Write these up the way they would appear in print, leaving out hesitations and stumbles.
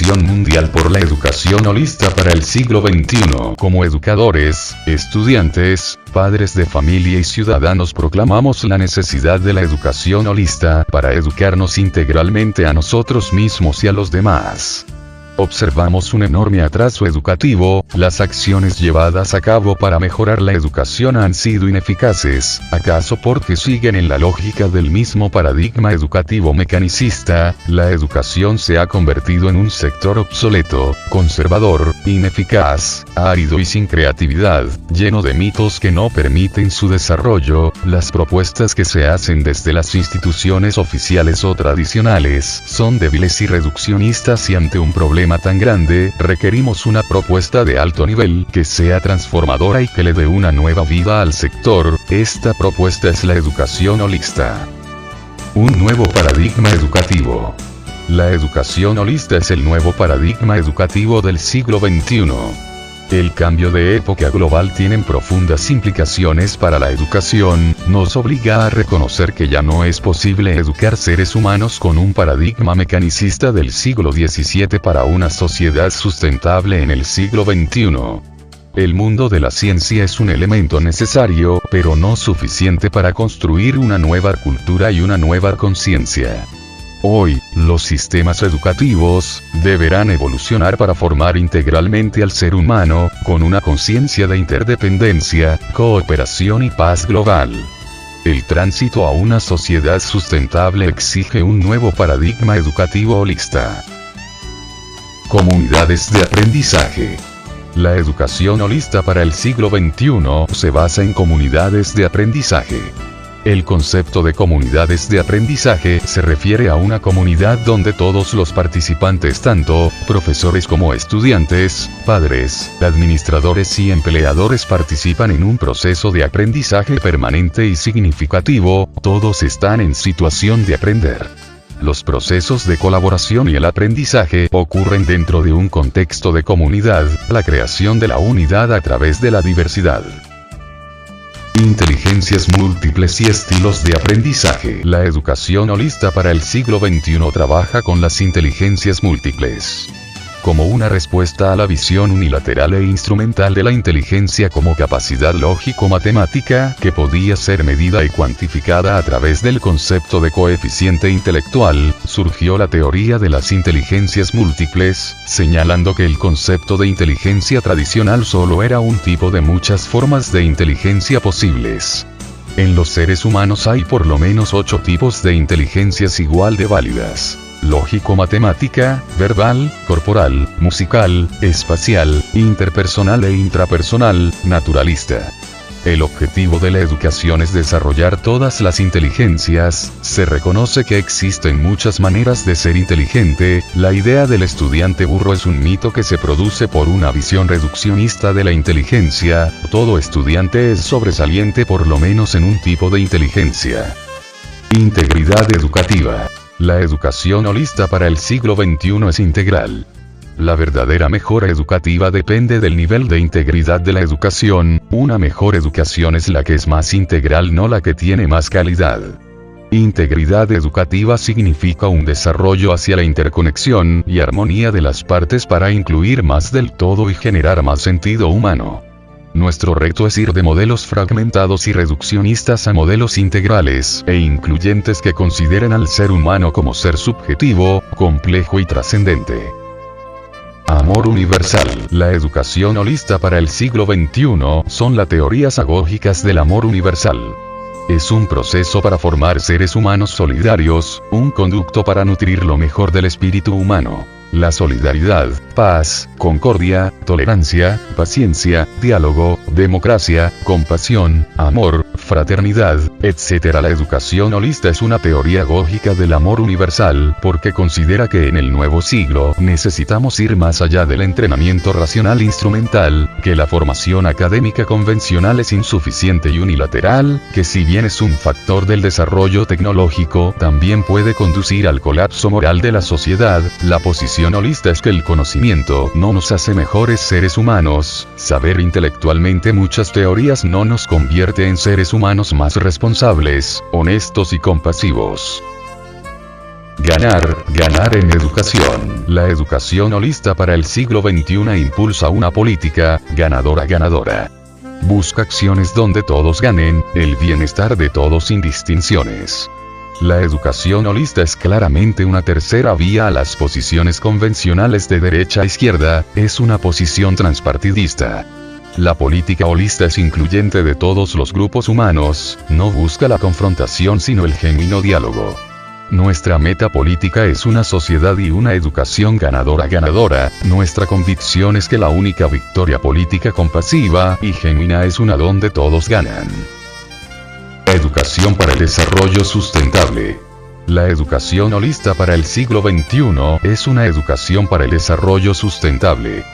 Organización Mundial por la Educación Holista para el siglo XXI. Como educadores, estudiantes, padres de familia y ciudadanos proclamamos la necesidad de la educación holista para educarnos integralmente a nosotros mismos y a los demás. Observamos un enorme atraso educativo, las acciones llevadas a cabo para mejorar la educación han sido ineficaces, ¿acaso porque siguen en la lógica del mismo paradigma educativo mecanicista? La educación se ha convertido en un sector obsoleto, conservador, ineficaz, árido y sin creatividad, lleno de mitos que no permiten su desarrollo. Las propuestas que se hacen desde las instituciones oficiales o tradicionales son débiles y reduccionistas, y ante un problema tan grande, requerimos una propuesta de alto nivel, que sea transformadora y que le dé una nueva vida al sector. Esta propuesta es la educación holista. Un nuevo paradigma educativo. La educación holista es el nuevo paradigma educativo del siglo XXI. El cambio de época global tiene profundas implicaciones para la educación, nos obliga a reconocer que ya no es posible educar seres humanos con un paradigma mecanicista del siglo XVII para una sociedad sustentable en el siglo XXI. El mundo de la ciencia es un elemento necesario, pero no suficiente para construir una nueva cultura y una nueva conciencia. Hoy, los sistemas educativos deberán evolucionar para formar integralmente al ser humano, con una conciencia de interdependencia, cooperación y paz global. El tránsito a una sociedad sustentable exige un nuevo paradigma educativo holista. Comunidades de aprendizaje. La educación holista para el siglo XXI se basa en comunidades de aprendizaje. El concepto de comunidades de aprendizaje se refiere a una comunidad donde todos los participantes, tanto profesores como estudiantes, padres, administradores y empleadores, participan en un proceso de aprendizaje permanente y significativo. Todos están en situación de aprender. Los procesos de colaboración y el aprendizaje ocurren dentro de un contexto de comunidad, la creación de la unidad a través de la diversidad. Inteligencias múltiples y estilos de aprendizaje. La educación holista para el siglo XXI trabaja con las inteligencias múltiples. Como una respuesta a la visión unilateral e instrumental de la inteligencia como capacidad lógico-matemática, que podía ser medida y cuantificada a través del concepto de coeficiente intelectual, surgió la teoría de las inteligencias múltiples, señalando que el concepto de inteligencia tradicional solo era un tipo de muchas formas de inteligencia posibles. En los seres humanos hay por lo menos 8 tipos de inteligencias igual de válidas: lógico-matemática, verbal, corporal, musical, espacial, interpersonal e intrapersonal, naturalista. El objetivo de la educación es desarrollar todas las inteligencias. Se reconoce que existen muchas maneras de ser inteligente. La idea del estudiante burro es un mito que se produce por una visión reduccionista de la inteligencia. Todo estudiante es sobresaliente por lo menos en un tipo de inteligencia. Integridad educativa. La educación holista para el siglo XXI es integral. La verdadera mejora educativa depende del nivel de integridad de la educación. Una mejor educación es la que es más integral, no la que tiene más calidad. Integridad educativa significa un desarrollo hacia la interconexión y armonía de las partes para incluir más del todo y generar más sentido humano. Nuestro reto es ir de modelos fragmentados y reduccionistas a modelos integrales e incluyentes que consideren al ser humano como ser subjetivo, complejo y trascendente. Amor universal. La educación holista para el siglo XXI son las teorías agógicas del amor universal. Es un proceso para formar seres humanos solidarios, un conducto para nutrir lo mejor del espíritu humano. La solidaridad, paz, concordia, tolerancia, paciencia, diálogo, democracia, compasión, amor, fraternidad, etc. La educación holista es una teoría agógica del amor universal, porque considera que en el nuevo siglo necesitamos ir más allá del entrenamiento racional instrumental, que la formación académica convencional es insuficiente y unilateral, que si bien es un factor del desarrollo tecnológico, también puede conducir al colapso moral de la sociedad. La posición holista es que el conocimiento no nos hace mejores seres humanos. Saber intelectualmente muchas teorías no nos convierte en seres humanos más responsables, honestos y compasivos. Ganar, ganar en educación. La educación holista para el siglo XXI impulsa una política ganadora. Busca acciones donde todos ganen, el bienestar de todos sin distinciones. La educación holista es claramente una tercera vía a las posiciones convencionales de derecha a izquierda, es una posición transpartidista. La política holista es incluyente de todos los grupos humanos, no busca la confrontación sino el genuino diálogo. Nuestra meta política es una sociedad y una educación ganadora. Nuestra convicción es que la única victoria política compasiva y genuina es una donde todos ganan. Educación para el desarrollo sustentable. La educación holista para el siglo XXI es una educación para el desarrollo sustentable.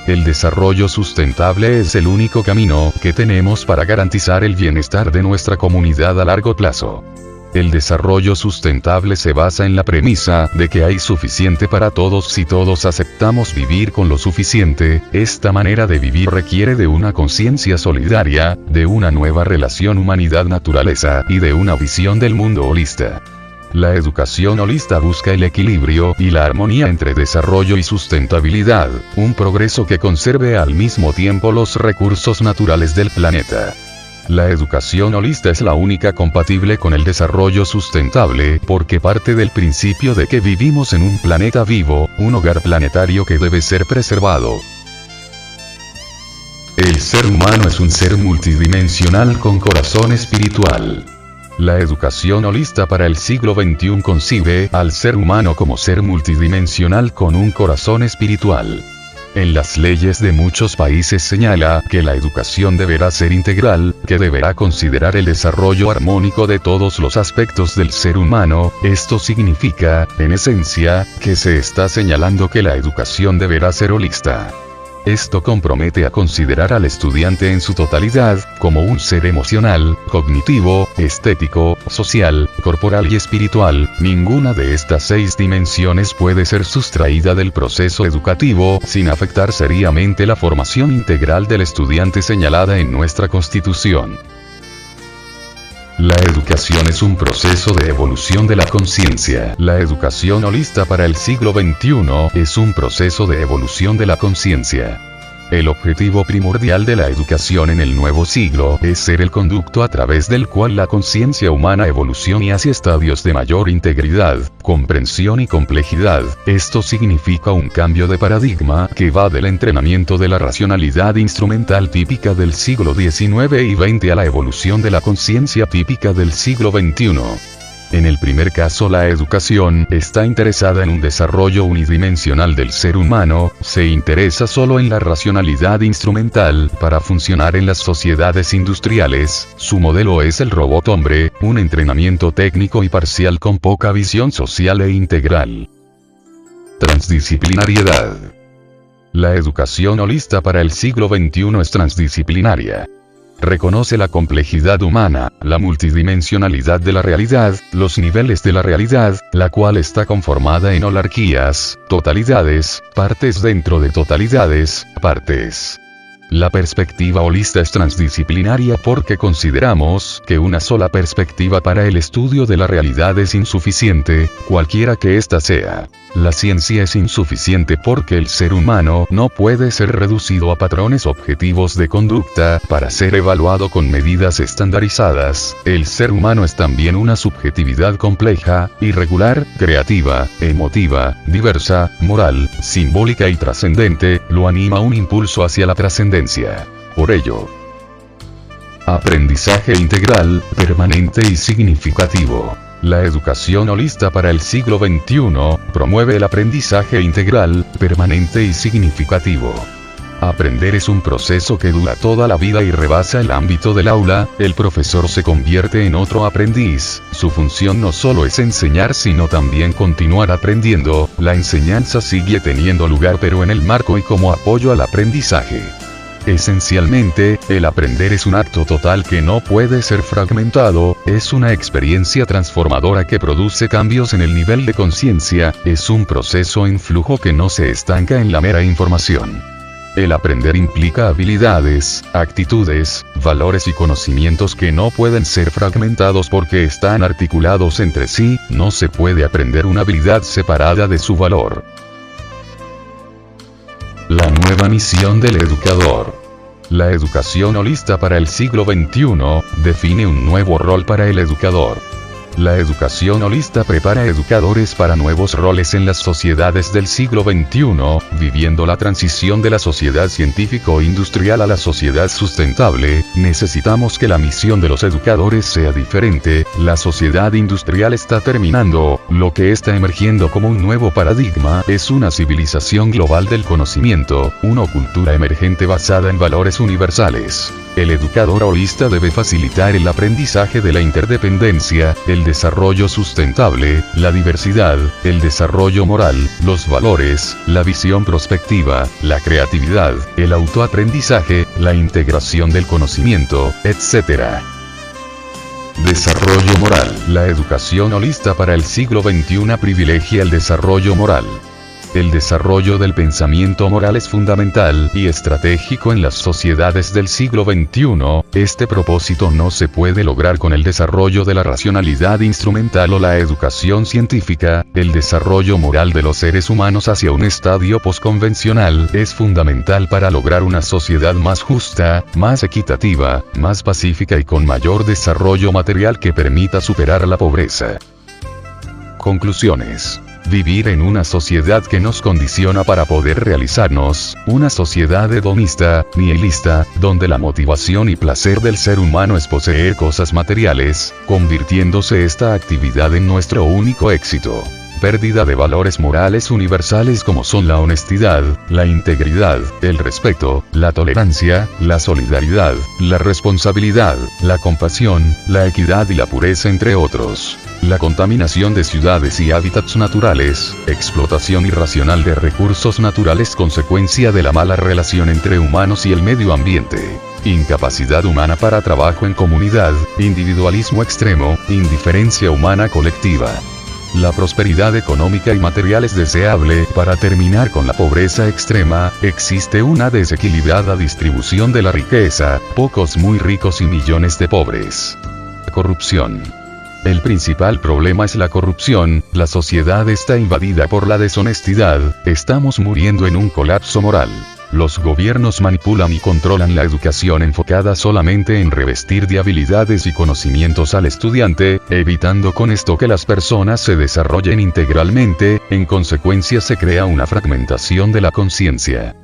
El desarrollo sustentable es el único camino que tenemos para garantizar el bienestar de nuestra comunidad a largo plazo. El desarrollo sustentable se basa en la premisa de que hay suficiente para todos si todos aceptamos vivir con lo suficiente. Esta manera de vivir requiere de una conciencia solidaria, de una nueva relación humanidad-naturaleza y de una visión del mundo holista. La educación holista busca el equilibrio y la armonía entre desarrollo y sustentabilidad, un progreso que conserve al mismo tiempo los recursos naturales del planeta. La educación holista es la única compatible con el desarrollo sustentable porque parte del principio de que vivimos en un planeta vivo, un hogar planetario que debe ser preservado. El ser humano es un ser multidimensional con corazón espiritual. La educación holista para el siglo XXI concibe al ser humano como ser multidimensional con un corazón espiritual. En las leyes de muchos países señala que la educación deberá ser integral, que deberá considerar el desarrollo armónico de todos los aspectos del ser humano. Esto significa, en esencia, que se está señalando que la educación deberá ser holista. Esto compromete a considerar al estudiante en su totalidad, como un ser emocional, cognitivo, estético, social, corporal y espiritual. Ninguna de estas 6 dimensiones puede ser sustraída del proceso educativo, sin afectar seriamente la formación integral del estudiante señalada en nuestra Constitución. La educación es un proceso de evolución de la conciencia. La educación holista para el siglo XXI es un proceso de evolución de la conciencia. El objetivo primordial de la educación en el nuevo siglo es ser el conducto a través del cual la conciencia humana evolucione hacia estadios de mayor integridad, comprensión y complejidad. Esto significa un cambio de paradigma que va del entrenamiento de la racionalidad instrumental típica del siglo XIX y XX a la evolución de la conciencia típica del siglo XXI. En el primer caso, la educación está interesada en un desarrollo unidimensional del ser humano, se interesa solo en la racionalidad instrumental para funcionar en las sociedades industriales. Su modelo es el robot hombre, un entrenamiento técnico y parcial con poca visión social e integral. Transdisciplinariedad. La educación holista para el siglo XXI es transdisciplinaria. Reconoce la complejidad humana, la multidimensionalidad de la realidad, los niveles de la realidad, la cual está conformada en holarquías, totalidades, partes dentro de totalidades, partes. La perspectiva holista es transdisciplinaria porque consideramos que una sola perspectiva para el estudio de la realidad es insuficiente, cualquiera que ésta sea. La ciencia es insuficiente porque el ser humano no puede ser reducido a patrones objetivos de conducta para ser evaluado con medidas estandarizadas. El ser humano es también una subjetividad compleja, irregular, creativa, emotiva, diversa, moral, simbólica y trascendente. Lo anima un impulso hacia la trascendencia. Por ello, aprendizaje integral, permanente y significativo. La educación holista para el siglo XXI promueve el aprendizaje integral, permanente y significativo. Aprender es un proceso que dura toda la vida y rebasa el ámbito del aula. El profesor se convierte en otro aprendiz. Su función no solo es enseñar sino también continuar aprendiendo. La enseñanza sigue teniendo lugar pero en el marco y como apoyo al aprendizaje. Esencialmente, el aprender es un acto total que no puede ser fragmentado, es una experiencia transformadora que produce cambios en el nivel de conciencia, es un proceso en flujo que no se estanca en la mera información. El aprender implica habilidades, actitudes, valores y conocimientos que no pueden ser fragmentados porque están articulados entre sí. No se puede aprender una habilidad separada de su valor. La nueva misión del educador. La educación holista para el siglo XXI define un nuevo rol para el educador. La educación holista prepara educadores para nuevos roles en las sociedades del siglo XXI, viviendo la transición de la sociedad científico-industrial a la sociedad sustentable. Necesitamos que la misión de los educadores sea diferente. La sociedad industrial está terminando. Lo que está emergiendo como un nuevo paradigma es una civilización global del conocimiento, una cultura emergente basada en valores universales. El educador holista debe facilitar el aprendizaje de la interdependencia, el desarrollo sustentable, la diversidad, el desarrollo moral, los valores, la visión prospectiva, la creatividad, el autoaprendizaje, la integración del conocimiento, etc. Desarrollo moral. La educación holista para el siglo XXI privilegia el desarrollo moral. El desarrollo del pensamiento moral es fundamental y estratégico en las sociedades del siglo XXI. Este propósito no se puede lograr con el desarrollo de la racionalidad instrumental o la educación científica. El desarrollo moral de los seres humanos hacia un estadio postconvencional es fundamental para lograr una sociedad más justa, más equitativa, más pacífica y con mayor desarrollo material que permita superar la pobreza. Conclusiones. Vivir en una sociedad que nos condiciona para poder realizarnos, una sociedad hedonista, nihilista, donde la motivación y placer del ser humano es poseer cosas materiales, convirtiéndose esta actividad en nuestro único éxito. Pérdida de valores morales universales como son la honestidad, la integridad, el respeto, la tolerancia, la solidaridad, la responsabilidad, la compasión, la equidad y la pureza entre otros. La contaminación de ciudades y hábitats naturales, explotación irracional de recursos naturales consecuencia de la mala relación entre humanos y el medio ambiente. Incapacidad humana para trabajo en comunidad, individualismo extremo, indiferencia humana colectiva. La prosperidad económica y material es deseable. Para terminar con la pobreza extrema, existe una desequilibrada distribución de la riqueza, pocos muy ricos y millones de pobres. Corrupción. El principal problema es la corrupción. La sociedad está invadida por la deshonestidad. Estamos muriendo en un colapso moral. Los gobiernos manipulan y controlan la educación enfocada solamente en revestir de habilidades y conocimientos al estudiante, evitando con esto que las personas se desarrollen integralmente. En consecuencia se crea una fragmentación de la conciencia.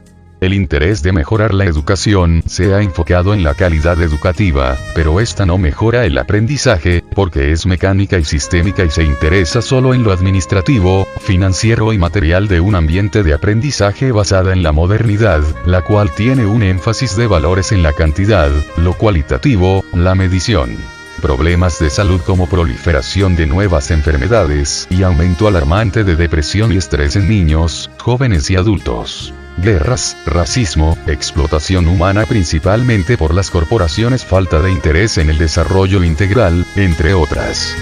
El interés de mejorar la educación se ha enfocado en la calidad educativa, pero esta no mejora el aprendizaje, porque es mecánica y sistémica y se interesa solo en lo administrativo, financiero y material de un ambiente de aprendizaje basada en la modernidad, la cual tiene un énfasis de valores en la cantidad, lo cualitativo, la medición. Problemas de salud como proliferación de nuevas enfermedades y aumento alarmante de depresión y estrés en niños, jóvenes y adultos. Guerras, racismo, explotación humana principalmente por las corporaciones, falta de interés en el desarrollo integral, entre otras.